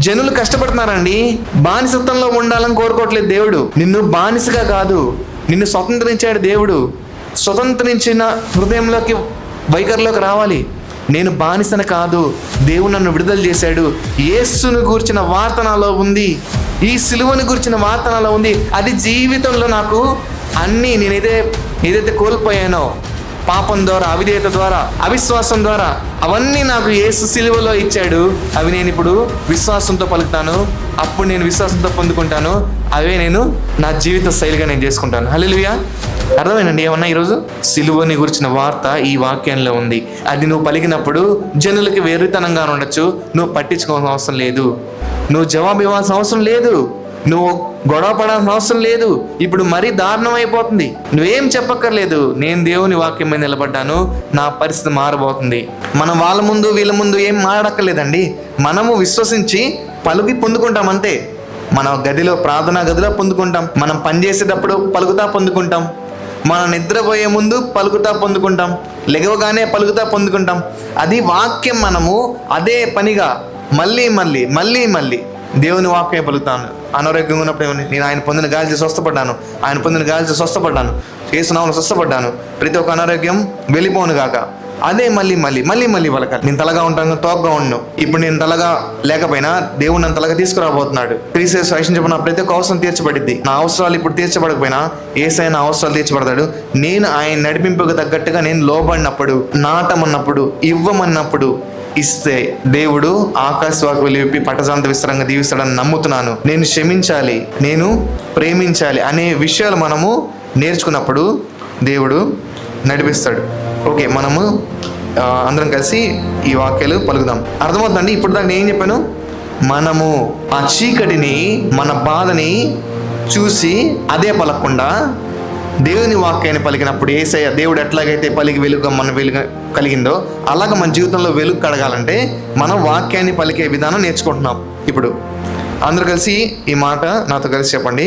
జనులు కష్టపడుతున్నారండి. బానిసత్వంలో ఉండాలని కోరుకోవట్లేదు దేవుడు. నిన్ను బానిసగా కాదు, నిన్ను స్వతంత్రించాడు దేవుడు. స్వతంత్రించిన హృదయంలోకి, వైఖరిలోకి రావాలి. నేను బానిసన కాదు, దేవుడు నన్ను విడుదల చేశాడు. యేసును గూర్చిన వార్త నాలో ఉంది, ఈ సిలువను గూర్చిన వార్త నాలో ఉంది. అది జీవితంలో నాకు అన్నీ ఏదైతే కోల్పోయానో, పాపం ద్వారా, అవిధేయత ద్వారా, అవిశ్వాసం ద్వారా, అవన్నీ నాకు యేసు సిలువలో ఇచ్చాడు. అవి నేను ఇప్పుడు విశ్వాసంతో పలుకుతాను. అప్పుడు నేను విశ్వాసంతో పొందుకుంటాను. అవే నేను నా జీవిత శైలిగా నేను చేసుకుంటాను. హల్లెలూయా. అర్థమైందండి ఏమన్నా? ఈరోజు సిలువని గురించిన వార్త ఈ వాక్యంలో ఉంది. అది నువ్వు పలికినప్పుడు జనులకి వెర్రితనంగా ఉండొచ్చు, నువ్వు పట్టించుకోవాల్సిన అవసరం లేదు, నువ్వు జవాబు ఇవ్వాల్సిన అవసరం లేదు, నువ్వు గొడవ పడాల్సిన అవసరం లేదు. ఇప్పుడు మరీ దారుణం అయిపోతుంది. నువ్వేం చెప్పక్కర్లేదు, నేను దేవుని వాక్యం మీద నిలబడ్డాను, నా పరిస్థితి మారబోతుంది. మనం వాళ్ళ ముందు వీళ్ళ ముందు ఏం మాట్లాడక్కర్లేదండి. మనము విశ్వసించి పలుకి పొందుకుంటాం అంతే. మన గదిలో, ప్రార్థనా గదిలో పొందుకుంటాం, మనం పనిచేసేటప్పుడు పలుకుతా పొందుకుంటాం, మనం నిద్రపోయే ముందు పలుకుతా పొందుకుంటాం, లెగవగానే పలుకుతా పొందుకుంటాం. అది వాక్యం. మనము అదే పనిగా మళ్ళీ మళ్ళీ మళ్ళీ మళ్ళీ దేవుని వాక్యం పలుకుతాను. అనారోగ్యంగా ఉన్నప్పుడు నేను ఆయన పొందిన గాలితో స్వస్థపడ్డాను, ఆయన పొందిన గాలితో స్వస్థపడ్డాను, యేసు నామములో స్వస్థపడ్డాను, ప్రతి ఒక్క అనారోగ్యం వెళ్ళిపోను గాక. అదే మళ్ళీ మళ్ళీ మళ్ళీ మళ్ళీ పలకాలి. నేను తలగా ఉంటాను, తోకగా ఉండను. ఇప్పుడు నేను తలగా లేకపోయినా దేవుడు నన్ను తలగా తీసుకురాబోతున్నాడు. క్రీస్తు రక్షించబడిన ప్రతి ఒక్క అవసరం తీర్చబడిద్ది. నా అవసరాలు ఇప్పుడు తీర్చబడకపోయినా యేసయ్య నా అవసరాలు తీర్చబడతాడు. నేను ఆయన నడిపింపుకు తగ్గట్టుగా నేను లోబడినప్పుడు, నాటమన్నప్పుడు, ఇవ్వమన్నప్పుడు ఇస్తే దేవుడు ఆకాశవాకు వెళ్ళి పట్టజాంత విస్తరంగా దీవిస్తాడని నమ్ముతున్నాను. నేను క్షమించాలి, నేను ప్రేమించాలి అనే విషయాలు మనము నేర్చుకున్నప్పుడు దేవుడు నడిపిస్తాడు. ఓకే, మనము అందరం కలిసి ఈ వాక్యాలు పలుకుదాం. అర్థమవుతుందండి? ఇప్పుడు దాకా నేను ఏం చెప్పాను? మనము ఆ చీకటిని, మన బాధని చూసి అదే పలకకుండా దేవుని వాక్యాన్ని పలికినప్పుడు, యేసయ్య దేవుడు ఎట్లాగైతే పలికి వెలుగు మన వెలుగు కలిగిందో అలాగ మన జీవితంలో వెలుగు కడగాలంటే మనం వాక్యాన్ని పలికే విధానం నేర్చుకుంటున్నాం. ఇప్పుడు అందరూ కలిసి ఈ మాట నాతో కలిసి చెప్పండి.